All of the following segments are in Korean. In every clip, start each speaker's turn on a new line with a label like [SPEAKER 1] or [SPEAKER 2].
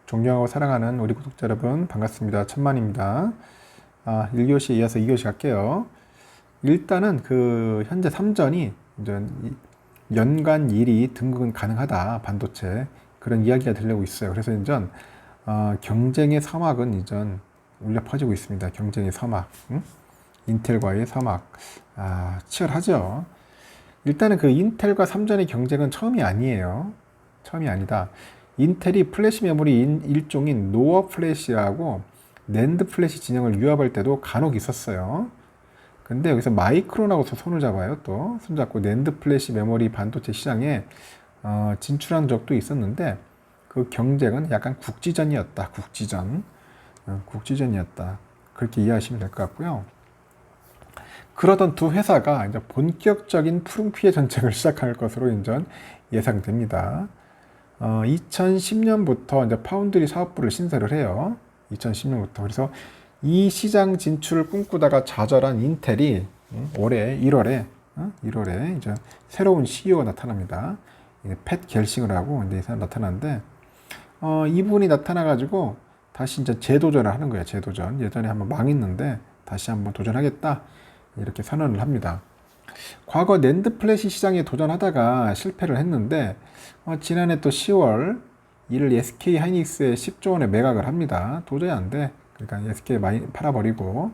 [SPEAKER 1] 존경하고 사랑하는 우리 구독자 여러분 반갑습니다. 천만입니다. 1교시에 이어서 2교시 갈게요. 일단은 현재 3전이 이제 연간 1위 등극은 가능하다. 반도체 그런 이야기가 들리고 있어요. 그래서 이제 경쟁의 서막은 이제 울려 퍼지고 있습니다. 경쟁의 서막, 인텔과의 서막, 치열하죠. 일단은 인텔과 3전의 경쟁은 처음이 아니에요. 처음이 아니다. 인텔이 플래시 메모리 일종인 노어 플래시라고 낸드 플래시 진영을 위협할 때도 간혹 있었어요. 근데 여기서 마이크론하고서 손을 잡아요. 또 손잡고 낸드 플래시 메모리 반도체 시장에 진출한 적도 있었는데 그 경쟁은 약간 국지전이었다. 국지전이었다. 그렇게 이해하시면 될 것 같고요. 그러던 두 회사가 이제 본격적인 푸른피해 전쟁을 시작할 것으로 이제 예상됩니다. 2010년부터 이제 파운드리 사업부를 신설을 해요. 2010년부터. 그래서 이 시장 진출을 꿈꾸다가 좌절한 인텔이 올해 1월에 이제 새로운 CEO가 나타납니다. 팻 겔싱어라고 이제 이 사람 나타났는데, 이분이 나타나가지고 다시 이제 재도전을 하는 거예요. 재도전. 예전에 한번 망했는데 다시 한번 도전하겠다. 이렇게 선언을 합니다. 과거 낸드 플래시 시장에 도전하다가 실패를 했는데 지난해 또 10월 이를 SK 하이닉스에 10조 원에 매각을 합니다. 도저히 안 돼. 그러니까 SK 많이 팔아버리고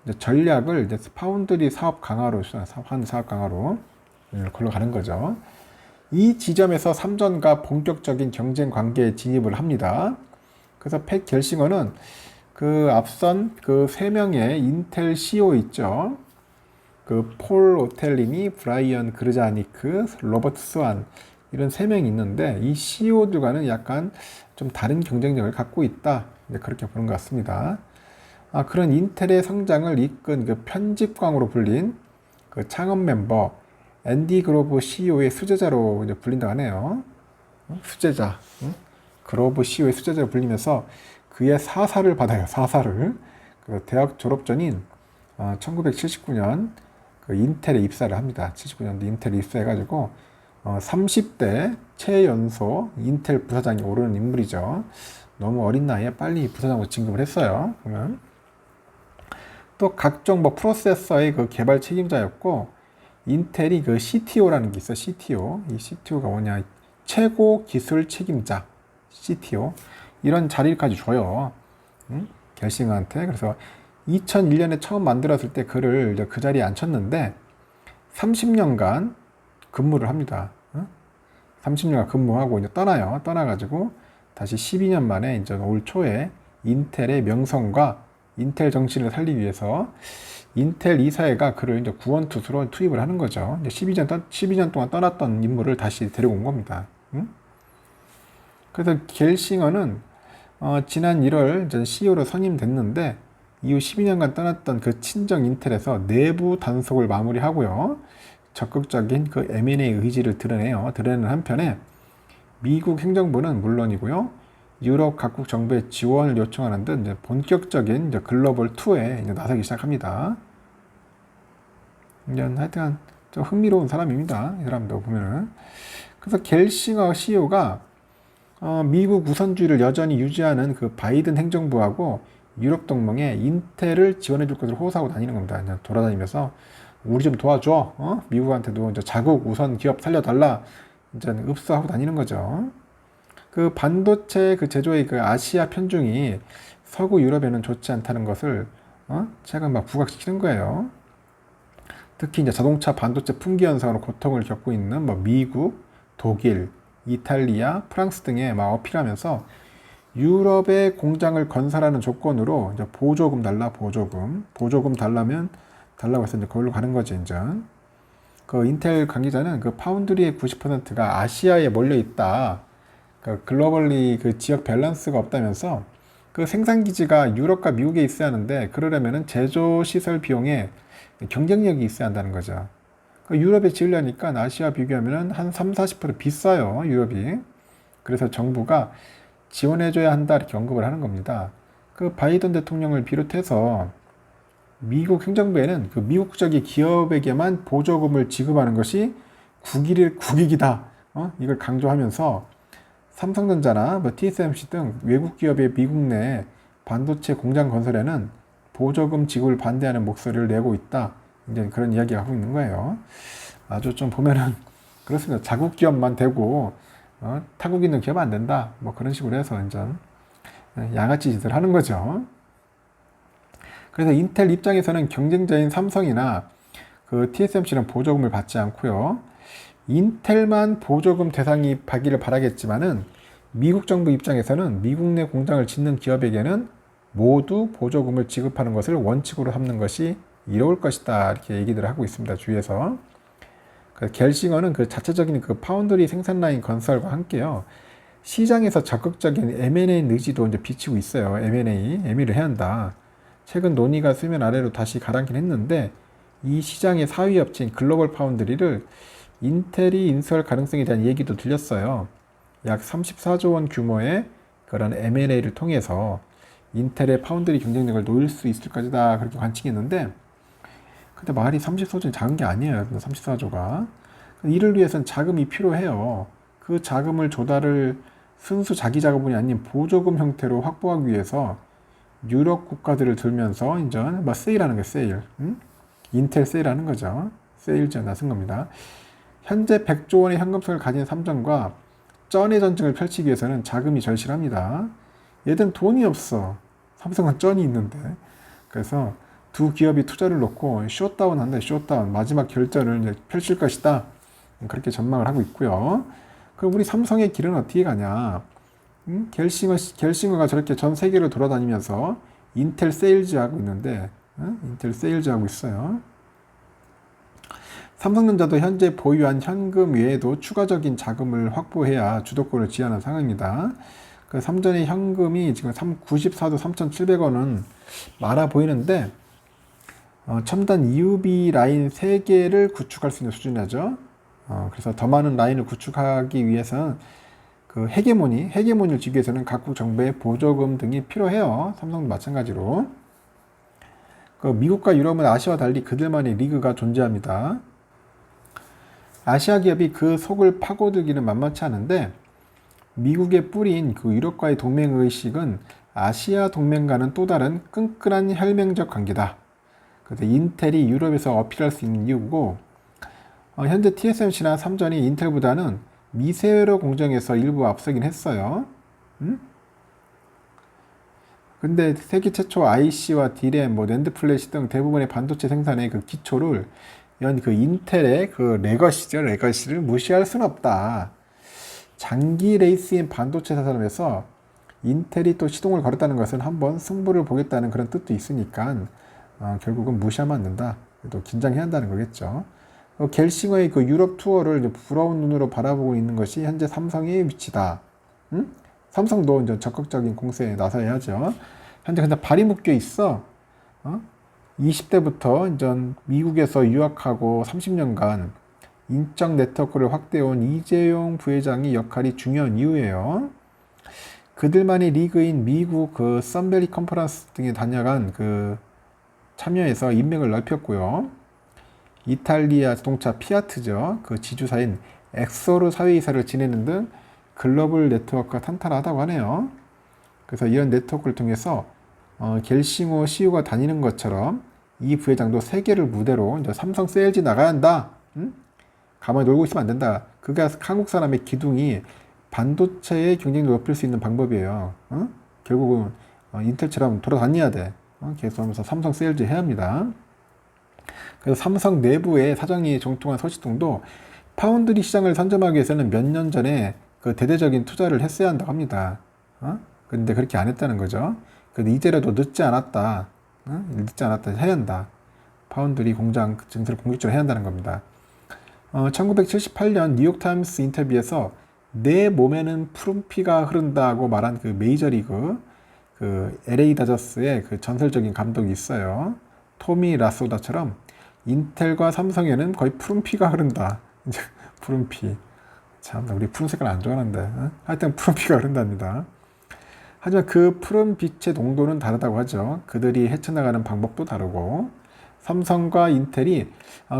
[SPEAKER 1] 이제 전략을 이제 파운드리 사업 강화로 걸로 가는 거죠. 이 지점에서 삼전과 본격적인 경쟁 관계에 진입을 합니다. 그래서 팻 겔싱어는 앞선 세 명의 인텔 CEO 있죠. 폴 오텔리니, 브라이언 그르자니크, 로버트 스완 이런 세 명이 있는데 이 CEO들과는 약간 좀 다른 경쟁력을 갖고 있다. 그렇게 보는 것 같습니다. 그런 인텔의 성장을 이끈 편집광으로 불린 창업 멤버 앤디 그로브 CEO의 수제자로 이제 불린다고 하네요. 수제자. 그로브 CEO의 수제자로 불리면서 그의 사사를 받아요. 사사를. 대학 졸업 전인 1979년 인텔에 입사를 합니다. 79년도 인텔에 입사해가지고 30대 최연소 인텔 부사장이 오르는 인물이죠. 너무 어린 나이에 빨리 부사장으로 진급을 했어요. 보면 또 각종 프로세서의 개발 책임자였고, 인텔이 CTO라는 게 있어. CTO. 이 CTO가 뭐냐? 최고 기술 책임자. CTO. 이런 자리까지 줘요. 겔싱어한테. 그래서 2001년에 처음 만들었을 때 그를 그 자리에 앉혔는데 30년간 근무를 합니다. 30년간 근무하고 이제 떠나요. 떠나가지고 다시 12년 만에 이제 올 초에 인텔의 명성과 인텔 정신을 살리기 위해서 인텔 이사회가 그를 이제 구원투수로 투입을 하는 거죠. 이제 12년 동안 떠났던 인물을 다시 데리고 온 겁니다. 그래서 겔싱어는 지난 1월 이제 CEO로 선임됐는데 이후 12년간 떠났던 친정 인텔에서 내부 단속을 마무리하고요. 적극적인 M&A 의지를 드러내는 한편에 미국 행정부는 물론이고요. 유럽 각국 정부의 지원을 요청하는 등 이제 본격적인 이제 글로벌 투어에 이제 나서기 시작합니다. 이제 하여튼 좀 흥미로운 사람입니다. 이 사람도 보면은. 그래서 겔싱어 CEO가 미국 우선주의를 여전히 유지하는 바이든 행정부하고 유럽 동맹에 인텔을 지원해 줄 것을 호소하고 다니는 겁니다. 그냥 돌아다니면서 우리 좀 도와줘. 미국한테도 이제 자국 우선 기업 살려달라. 이제 읍수하고 다니는 거죠. 반도체 제조의 아시아 편중이 서구 유럽에는 좋지 않다는 것을 최근 부각시키는 거예요. 특히 이제 자동차 반도체 품귀 현상으로 고통을 겪고 있는 미국, 독일, 이탈리아, 프랑스 등에 어필하면서 유럽의 공장을 건설하는 조건으로 이제 보조금 달라. 보조금 달라고 해서 이제 그걸로 가는 거죠. 이제 인텔 관계자는 파운드리의 90%가 아시아에 몰려 있다. 글로벌리 지역 밸런스가 없다면서 생산 기지가 유럽과 미국에 있어야 하는데 그러려면은 제조 시설 비용에 경쟁력이 있어야 한다는 거죠. 유럽에 지으려니까 아시아 비교하면은 한 30-40% 비싸요. 유럽이. 그래서 정부가 지원해줘야 한다 이렇게 언급을 하는 겁니다. 바이든 대통령을 비롯해서 미국 행정부에는 미국 국적의 기업에게만 보조금을 지급하는 것이 국익이다. 이걸 강조하면서 삼성전자나 뭐 TSMC 등 외국 기업의 미국 내 반도체 공장 건설에는 보조금 지급을 반대하는 목소리를 내고 있다. 이제 그런 이야기가 하고 있는 거예요. 아주 좀 보면은 그렇습니다. 자국 기업만 되고 타국 있는 기업 안 된다. 뭐 그런 식으로 해서 완전 양아치 짓을 하는 거죠. 그래서 인텔 입장에서는 경쟁자인 삼성이나 그 TSMC는 보조금을 받지 않고요. 인텔만 보조금 대상이 받기를 바라겠지만은 미국 정부 입장에서는 미국 내 공장을 짓는 기업에게는 모두 보조금을 지급하는 것을 원칙으로 삼는 것이 이로울 것이다. 이렇게 얘기들을 하고 있습니다. 주위에서. 갤싱어는 그 자체적인 그 파운드리 생산 라인 건설과 함께요. 시장에서 적극적인 M&A 의지도 이제 비치고 있어요. M&A를 해야 한다. 최근 논의가 수면 아래로 다시 가라앉긴 했는데 이 시장의 4위 업체인 글로벌 파운드리를 인텔이 인수할 가능성에 대한 얘기도 들렸어요. 약 34조 원 규모의 그런 M&A를 통해서 인텔의 파운드리 경쟁력을 놓을 수 있을 것이다. 그렇게 관측했는데 근데 말이 34조는 작은 게 아니에요. 34조가. 이를 위해서는 자금이 필요해요. 그 자금을 조달을 순수 자기 자본이 아닌 보조금 형태로 확보하기 위해서 유럽 국가들을 들면서 이제 뭐 세일하는 거예요. 세일. 인텔 세일하는 거죠. 세일전 나선 겁니다. 현재 100조 원의 현금성을 가진 삼성과 쩐의 전쟁을 펼치기 위해서는 자금이 절실합니다. 얘들은 돈이 없어. 삼성은 쩐이 있는데. 그래서 두 기업이 투자를 놓고 쇼다운 한다. 쇼다운. 마지막 결전을 이제 펼칠 것이다. 그렇게 전망을 하고 있고요. 그럼 우리 삼성의 길은 어떻게 가냐? 갤싱어가 저렇게 전 세계를 돌아다니면서 인텔 세일즈 하고 있는데, 인텔 세일즈 하고 있어요. 삼성전자도 현재 보유한 현금 외에도 추가적인 자금을 확보해야 주도권을 지하는 상황입니다. 그 삼전의 현금이 지금 94조 3,700원은 많아 보이는데, 첨단 EUV 라인 3개를 구축할 수 있는 수준이죠. 그래서 더 많은 라인을 구축하기 위해서는 그 헤게모니를 지기 위해서는 각국 정부의 보조금 등이 필요해요. 삼성도 마찬가지로. 그 미국과 유럽은 아시아와 달리 그들만의 리그가 존재합니다. 아시아 기업이 그 속을 파고들기는 만만치 않은데 미국의 뿌린 그 유럽과의 동맹의식은 아시아 동맹과는 또 다른 끈끈한 혈맹적 관계다. 그래서 인텔이 유럽에서 어필할 수 있는 이유고 현재 TSMC나 삼전이 인텔보다는 미세회로 공정에서 일부 앞서긴 했어요. 근데 세계 최초 IC와 D램, 낸드 플래시 등 대부분의 반도체 생산의 그 기초를 그 인텔의 그 레거시를 무시할 수는 없다. 장기 레이스인 반도체 산업에서 인텔이 또 시동을 걸었다는 것은 한번 승부를 보겠다는 그런 뜻도 있으니까 결국은 무시하면 안 된다. 또 긴장해야 한다는 거겠죠. 갤싱어의 그 유럽 투어를 부러운 눈으로 바라보고 있는 것이 현재 삼성의 위치다. 삼성도 이제 적극적인 공세에 나서야죠. 현재 근데 발이 묶여 있어. 20대부터 이제 미국에서 유학하고 30년간 인적 네트워크를 확대해온 이재용 부회장의 역할이 중요한 이유예요. 그들만의 리그인 미국 그 썬베리 컨퍼런스 등에 다녀간 그 참여해서 인맥을 넓혔고요. 이탈리아 자동차 피아트죠. 그 지주사인 엑소르 사회이사를 지내는 등 글로벌 네트워크가 탄탄하다고 하네요. 그래서 이런 네트워크를 통해서 갤싱어 CEO가 다니는 것처럼 이 부회장도 세계를 무대로 이제 삼성 세일즈 나가야 한다. 가만히 놀고 있으면 안 된다. 그게 한국 사람의 기둥이 반도체의 경쟁력을 높일 수 있는 방법이에요. 결국은 인텔처럼 돌아다녀야 돼. 계속 하면서 삼성 세일즈 해야 합니다. 그래서 삼성 내부의 사정이 정통한 서시동도 파운드리 시장을 선점하기 위해서는 몇 년 전에 그 대대적인 투자를 했어야 한다고 합니다. 근데 그렇게 안 했다는 거죠. 근데 이제라도 늦지 않았다. 늦지 않았다. 해야 한다. 파운드리 공장 증설을 공식적으로 해야 한다는 겁니다. 1978년 뉴욕타임스 인터뷰에서 내 몸에는 푸른피가 흐른다고 말한 그 메이저리그 그 LA 다저스의 그 전설적인 감독이 있어요. 토미 라소다처럼 인텔과 삼성에는 거의 푸른피가 흐른다. 푸른피. 참, 우리 푸른 색깔 안 좋아하는데. 하여튼 푸른피가 흐른답니다. 하지만 그 푸른 빛의 농도는 다르다고 하죠. 그들이 헤쳐나가는 방법도 다르고 삼성과 인텔이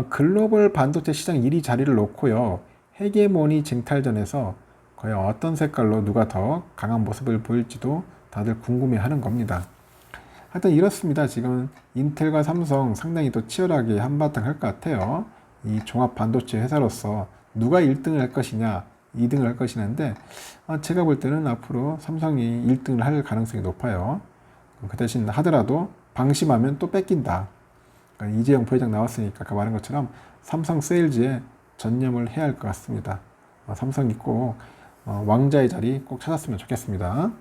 [SPEAKER 1] 글로벌 반도체 시장 1위 자리를 놓고요. 헤게모니 쟁탈전에서 과연 어떤 색깔로 누가 더 강한 모습을 보일지도 다들 궁금해하는 겁니다. 하여튼 이렇습니다. 지금 인텔과 삼성 상당히 또 치열하게 한바탕 할 것 같아요. 이 종합 반도체 회사로서 누가 1등을 할 것이냐, 2등을 할 것이냐인데 제가 볼 때는 앞으로 삼성이 1등을 할 가능성이 높아요. 그 대신 하더라도 방심하면 또 뺏긴다. 그러니까 이재용 부회장 나왔으니까 아까 말한 것처럼 삼성 세일즈에 전념을 해야 할 것 같습니다. 삼성이 꼭 왕자의 자리 꼭 찾았으면 좋겠습니다.